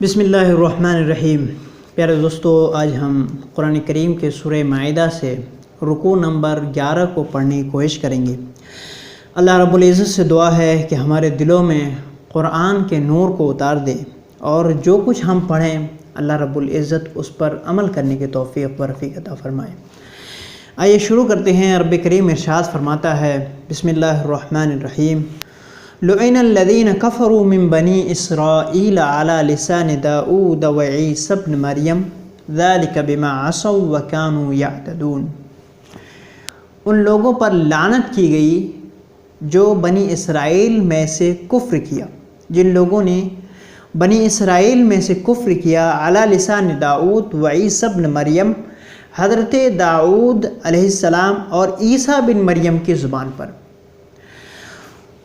بسم اللہ الرحمن الرحیم۔ پیارے دوستو، آج ہم قرآن کریم کے سورہ مائدہ سے رکوع نمبر 11 کو پڑھنے کی کوشش کریں گے۔ اللہ رب العزت سے دعا ہے کہ ہمارے دلوں میں قرآن کے نور کو اتار دے اور جو کچھ ہم پڑھیں اللہ رب العزت اس پر عمل کرنے کی توفیق و رفیق عطا فرمائے۔ آئیے شروع کرتے ہیں۔ رب کریم ارشاد فرماتا ہے، بسم اللہ الرحمن الرحیم، لعن الذین کفروا من بنی اسرائیل علی لسان داؤد وعیسی ابن مریم ذلک بما عصوا وکانوا یعتدون۔ ان لوگوں پر لعنت کی گئی جو بنی اسرائیل میں سے کفر کیا، جن لوگوں نے بنی اسرائیل میں سے کفر کیا، علی لسان داؤد وعیسی ابن مریم، حضرت داؤد علیہ السلام اور عیسیٰ بن مریم کی زبان پر۔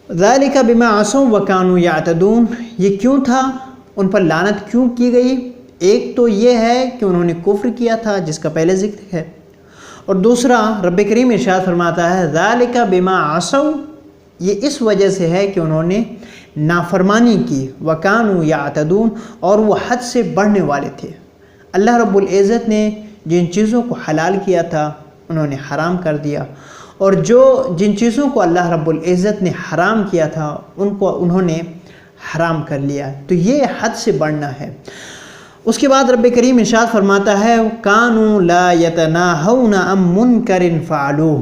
ذالک بما عصوا وکانوا یعتدون، یہ کیوں تھا، ان پر لعنت کیوں کی گئی؟ ایک تو یہ ہے کہ انہوں نے کفر کیا تھا جس کا پہلے ذکر ہے، اور دوسرا رب کریم ارشاد فرماتا ہے ذالک بما عصوا، یہ اس وجہ سے ہے کہ انہوں نے نافرمانی کی، وکانوا یعتدون، اور وہ حد سے بڑھنے والے تھے۔ اللہ رب العزت نے جن چیزوں کو حلال کیا تھا انہوں نے حرام کر دیا، اور جن چیزوں کو اللہ رب العزت نے حرام کیا تھا ان کو انہوں نے حرام کر لیا، تو یہ حد سے بڑھنا ہے۔ اس کے بعد رب کریم ارشاد فرماتا ہے کانوا لا یتناہون عن منکر فعلوہ،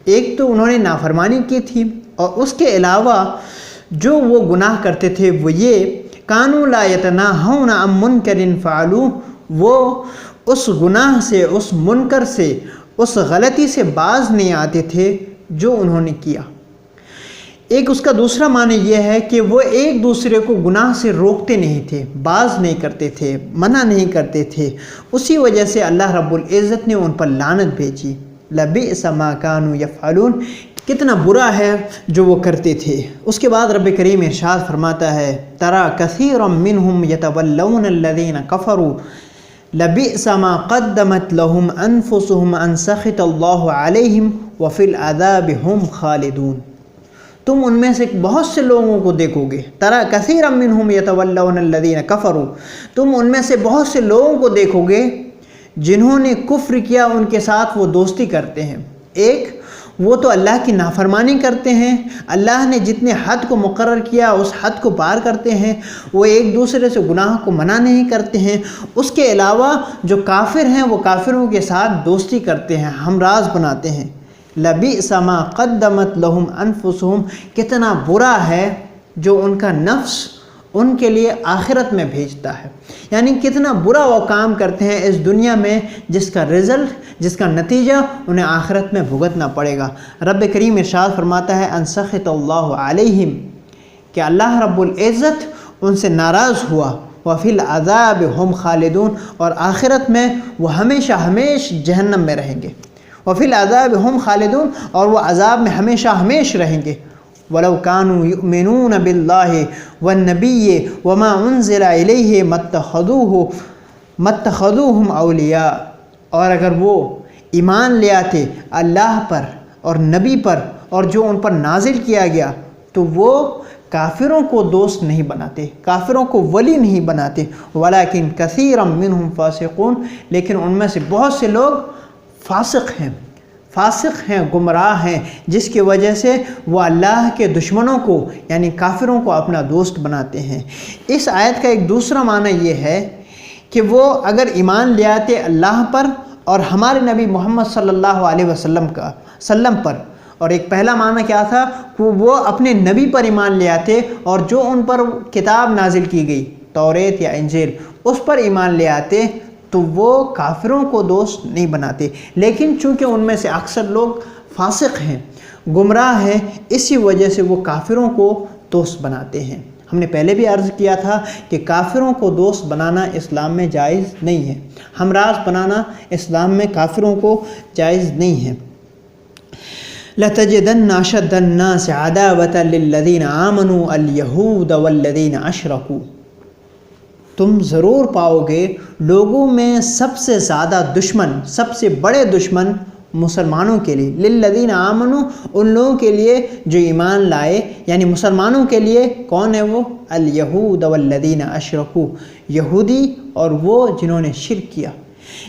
ایک تو انہوں نے نافرمانی کی تھی، اور اس کے علاوہ جو وہ گناہ کرتے تھے وہ یہ، کانوا لا یتناہون عن منکر فعلوہ، وہ اس گناہ سے، اس منکر سے، اس غلطی سے باز نہیں آتے تھے جو انہوں نے کیا۔ ایک اس کا دوسرا معنی یہ ہے کہ وہ ایک دوسرے کو گناہ سے روکتے نہیں تھے، باز نہیں کرتے تھے، منع نہیں کرتے تھے، اسی وجہ سے اللہ رب العزت نے ان پر لعنت بھیجی۔ لبئس ما کانوا یفعلون، کتنا برا ہے جو وہ کرتے تھے۔ اس کے بعد رب کریم ارشاد فرماتا ہے ترى كثيرا منهم يتولون الذين كفروا لبئس ما قدمت لهم انفسهم ان سخط الله عليهم وفي العذاب هم خالدون۔ تم ان میں سے بہت سے لوگوں کو دیکھو گے، ترى كثيرا منهم يتولون الذين كفروا، تم ان میں سے بہت سے لوگوں کو دیکھو گے جنہوں نے کفر کیا، ان کے ساتھ وہ دوستی کرتے ہیں۔ ایک وہ تو اللہ کی نافرمانی کرتے ہیں، اللہ نے جتنے حد کو مقرر کیا اس حد کو پار کرتے ہیں، وہ ایک دوسرے سے گناہ کو منع نہیں کرتے ہیں۔ اس کے علاوہ جو کافر ہیں وہ کافروں کے ساتھ دوستی کرتے ہیں، ہمراز بناتے ہیں۔ لبئس ما قدمت لهم انفسهم، کتنا برا ہے جو ان کا نفس ان کے لیے آخرت میں بھیجتا ہے، یعنی کتنا برا وہ کام کرتے ہیں اس دنیا میں جس کا رزلٹ، جس کا نتیجہ انہیں آخرت میں بھگتنا پڑے گا۔ رب کریم ارشاد فرماتا ہے ان سخط اللہ علیہم، کہ اللہ رب العزت ان سے ناراض ہوا، وفی العذاب ہم خالدون، اور آخرت میں وہ ہمیشہ جہنم میں رہیں گے۔ وفی العذاب ہم خالدون، اور وہ عذاب میں ہمیشہ رہیں گے۔ وَلَوْ كَانُوا يُؤْمِنُونَ بِاللَّهِ وَالنَّبِيِّ وَمَا أُنزِلَ إِلَيْهِ مَا اتَّخَذُوهُمْ أَوْلِيَاءَ، اور اگر وہ ایمان لے آتے اللہ پر اور نبی پر اور جو ان پر نازل کیا گیا، تو وہ کافروں کو دوست نہیں بناتے، کافروں کو ولی نہیں بناتے۔ وَلَكِنْ كَثِيرًا مِّنْهُمْ فَاسِقُونَ، لیکن ان میں سے بہت سے لوگ فاسق ہیں، گمراہ ہیں، جس کی وجہ سے وہ اللہ کے دشمنوں کو یعنی کافروں کو اپنا دوست بناتے ہیں۔ اس آیت کا ایک دوسرا معنی یہ ہے کہ وہ اگر ایمان لے آتے اللہ پر اور ہمارے نبی محمد صلی اللہ علیہ وسلم پر، اور ایک پہلا معنی کیا تھا کہ وہ اپنے نبی پر ایمان لے آتے اور جو ان پر کتاب نازل کی گئی توریت یا انجیل اس پر ایمان لے آتے، تو وہ کافروں کو دوست نہیں بناتے۔ لیکن چونکہ ان میں سے اکثر لوگ فاسق ہیں، گمراہ ہیں، اسی وجہ سے وہ کافروں کو دوست بناتے ہیں۔ ہم نے پہلے بھی عرض کیا تھا کہ کافروں کو دوست بنانا اسلام میں جائز نہیں ہے، ہمراز بنانا اسلام میں کافروں کو جائز نہیں ہے۔ لَتَجِدَنَّ أَشَدَّ النَّاسِ عَدَاوَةً لِلَّذِينَ آمَنُوا الْيَهُودَ وَالَّذِينَ أَشْرَكُوا، تم ضرور پاؤ گے لوگوں میں سب سے زیادہ دشمن، سب سے بڑے دشمن مسلمانوں کے لیے، للذین آمنوا ان لوگوں کے لیے جو ایمان لائے، یعنی مسلمانوں کے لیے کون ہے وہ؟ الیہود والذین اشرکوا، یہودی اور وہ جنہوں نے شرک کیا،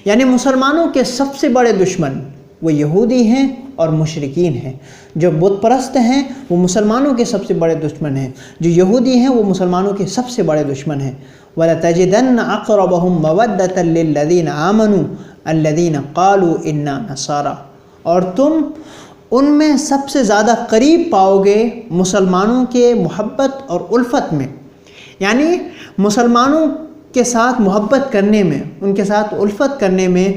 یعنی مسلمانوں کے سب سے بڑے دشمن وہ یہودی ہیں اور مشرکین ہیں۔ جو بت پرست ہیں وہ مسلمانوں کے سب سے بڑے دشمن ہیں، جو یہودی ہیں وہ مسلمانوں کے سب سے بڑے دشمن ہیں۔ وَلَتَجِدَنَّ أَقْرَبَهُمْ مَوَدَّةً لِّلَّذِينَ آمَنُوا الَّذِينَ قَالُوا إِنَّا نَصَارَىٰ، اور تم ان میں سب سے زیادہ قریب پاؤ گے مسلمانوں کے محبت اور الفت میں، یعنی مسلمانوں کے ساتھ محبت کرنے میں، ان کے ساتھ الفت کرنے میں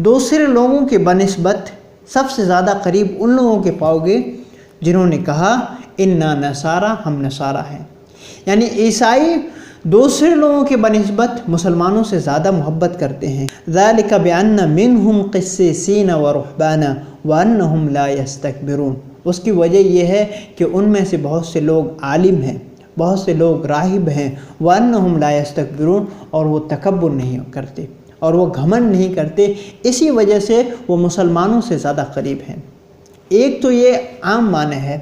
دوسرے لوگوں کے بنسبت سب سے زیادہ قریب ان لوگوں کے پاؤ گے جنہوں نے کہا انا نصارا، ہم نصارہ ہیں، یعنی عیسائی دوسرے لوگوں کے بنسبت مسلمانوں سے زیادہ محبت کرتے ہیں۔ ذالک بان منہم قسیسین ورہبانا وانہم لا یستکبرون، اس کی وجہ یہ ہے کہ ان میں سے بہت سے لوگ عالم ہیں، بہت سے لوگ راہب ہیں، وانہم لا یستکبرون، اور وہ تکبر نہیں کرتے اور وہ گھمنڈ نہیں کرتے، اسی وجہ سے وہ مسلمانوں سے زیادہ قریب ہیں۔ ایک تو یہ عام معنی ہے،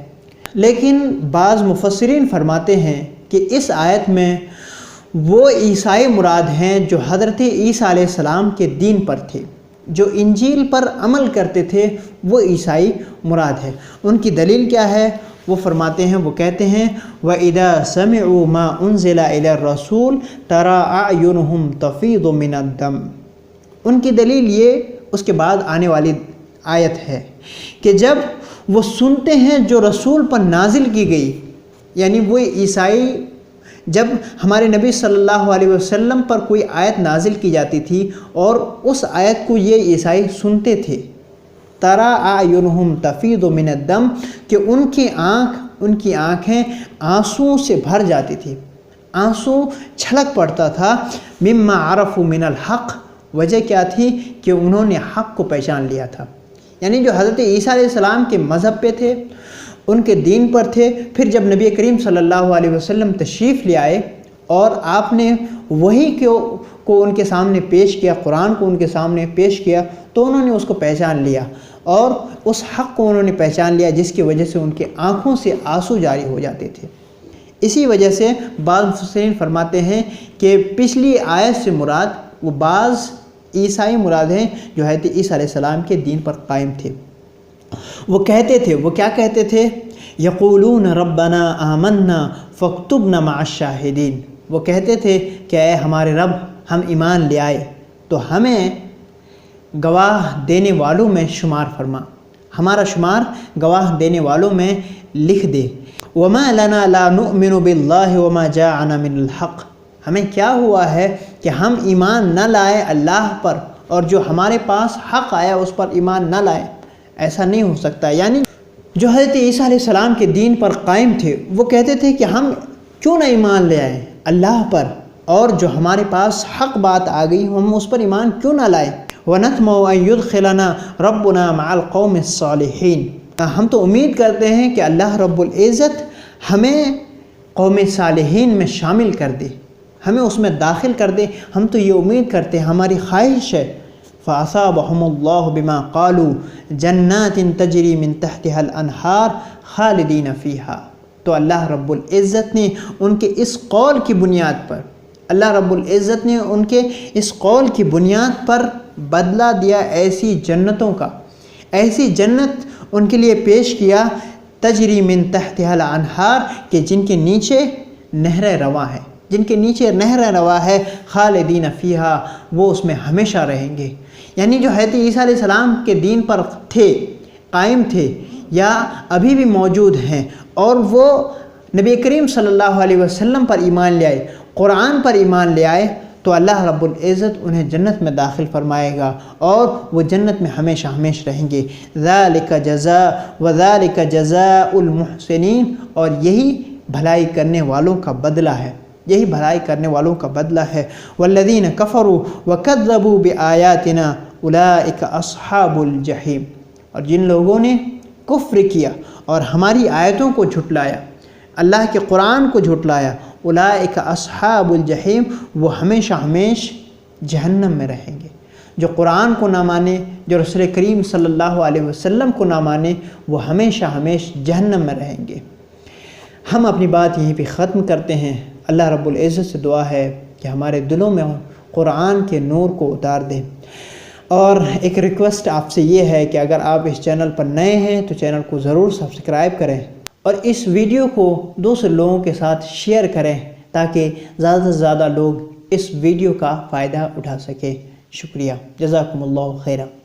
لیکن بعض مفسرین فرماتے ہیں کہ اس آیت میں وہ عیسائی مراد ہیں جو حضرت عیسیٰ علیہ السلام کے دین پر تھے، جو انجیل پر عمل کرتے تھے، وہ عیسائی مراد ہے۔ ان کی دلیل کیا ہے؟ وہ فرماتے ہیں، وہ کہتے ہیں وَإِذَا سَمِعُوا مَا أُنزِلَ إِلَى الرَّسُولِ تَرَىٰ أَعْيُنُهُمْ تَفِيضُ مِنَ الدَّمْعِ، ان کی دلیل یہ اس کے بعد آنے والی آیت ہے کہ جب وہ سنتے ہیں جو رسول پر نازل کی گئی، یعنی وہ عیسائی جب ہمارے نبی صلی اللہ علیہ وسلم پر کوئی آیت نازل کی جاتی تھی اور اس آیت کو یہ عیسائی سنتے تھے، تَرَىٰ أَعْيُنُهُمْ تَفِيضُ مِنَ الدَّمْعِ، کہ ان کی آنکھیں آنسوؤں سے بھر جاتی تھی، آنسو چھلک پڑتا تھا، مما عرفوا من الحق، وجہ کیا تھی کہ انہوں نے حق کو پہچان لیا تھا، یعنی جو حضرت عیسیٰ علیہ السلام کے مذہب پہ تھے، ان کے دین پر تھے، پھر جب نبی کریم صلی اللہ علیہ وسلم تشریف لے آئے اور آپ نے وحی کو ان کے سامنے پیش کیا، قرآن کو ان کے سامنے پیش کیا، تو انہوں نے اس کو پہچان لیا اور اس حق کو انہوں نے پہچان لیا، جس کی وجہ سے ان کے آنکھوں سے آنسو جاری ہو جاتے تھے۔ اسی وجہ سے بعض مفسرین فرماتے ہیں کہ پچھلی آیت سے مراد وہ بعض عیسائی مراد ہیں جو حضرت عیسیٰ علیہ السلام کے دین پر قائم تھے۔ وہ کہتے تھے، وہ کیا کہتے تھے؟ یقولون ربنا آمنا فاکتبنا مع الشاہدین، وہ کہتے تھے کہ اے ہمارے رب، ہم ایمان لے آئے تو ہمیں گواہ دینے والوں میں شمار فرما، ہمارا شمار گواہ دینے والوں میں لکھ دے۔ وما لنا لا نؤمن باللہ وما جاءنا من الحق، ہمیں کیا ہوا ہے کہ ہم ایمان نہ لائے اللہ پر اور جو ہمارے پاس حق آیا اس پر ایمان نہ لائے، ایسا نہیں ہو سکتا۔ یعنی جو حضرت عیسیٰ علیہ السلام کے دین پر قائم تھے وہ کہتے تھے کہ ہم کیوں نہ ایمان لے آئیں اللہ پر، اور جو ہمارے پاس حق بات آ گئی ہم اس پر ایمان کیوں نہ لائیں۔ وَنَطْمَعُ أَن يُدْخِلَنَا رَبُّنَا مَعَ الْقَوْمِ الصَّالِحِينَ، ہم تو امید کرتے ہیں کہ اللہ رب العزت ہمیں قوم صالحین میں شامل کر دے، ہمیں اس میں داخل کر دے، ہم تو یہ امید کرتے ہیں، ہماری خواہش ہے۔ فَأَصَابَهُمُ اللَّهُ بِمَا قَالُوا جَنَّاتٍ تَجْرِي مِن تَحْتِهَا الْأَنْهَارُ خَالِدِينَ فِيهَا، تو اللہ رب العزت نے ان کے اس قول کی بنیاد پر، اللہ رب العزت نے ان کے اس قول کی بنیاد پر بدلہ دیا ایسی جنتوں کا، ایسی جنت ان کے لیے پیش کیا، تجری من تحتها الانہار، کہ جن کے نیچے نہریں رواں ہیں، جن کے نیچے نہریں رواں ہے، خالدین فیہا، وہ اس میں ہمیشہ رہیں گے۔ یعنی جو حضرت عیسیٰ علیہ السلام کے دین پر تھے، قائم تھے یا ابھی بھی موجود ہیں، اور وہ نبی کریم صلی اللہ علیہ وسلم پر ایمان لے آئے، قرآن پر ایمان لے آئے، تو اللہ رب العزت انہیں جنت میں داخل فرمائے گا اور وہ جنت میں ہمیشہ ہمیشہ رہیں گے۔ ذالک جزاء وذالک جزاء المحسنین، اور یہی بھلائی کرنے والوں کا بدلہ ہے، یہی بھلائی کرنے والوں کا بدلہ ہے۔ والذین کفروا وکذبوا بآیاتنا اولئک اصحاب الجحیم، اور جن لوگوں نے کفر کیا اور ہماری آیتوں کو جھٹلایا، اللہ کے قرآن کو جھٹلایا، اولئک اصحاب الجحیم، وہ ہمیشہ ہمیشہ جہنم میں رہیں گے۔ جو قرآن کو نہ مانے، جو رسول کریم صلی اللہ علیہ وسلم کو نہ مانے، وہ ہمیشہ جہنم میں رہیں گے۔ ہم اپنی بات یہیں پہ ختم کرتے ہیں۔ اللہ رب العزت سے دعا ہے کہ ہمارے دلوں میں قرآن کے نور کو اتار دے۔ اور ایک ریکویسٹ آپ سے یہ ہے کہ اگر آپ اس چینل پر نئے ہیں تو چینل کو ضرور سبسکرائب کریں اور اس ویڈیو کو دوسرے لوگوں کے ساتھ شیئر کریں تاکہ زیادہ سے زیادہ لوگ اس ویڈیو کا فائدہ اٹھا سکیں۔ شکریہ، جزاکم اللہ خیرہ۔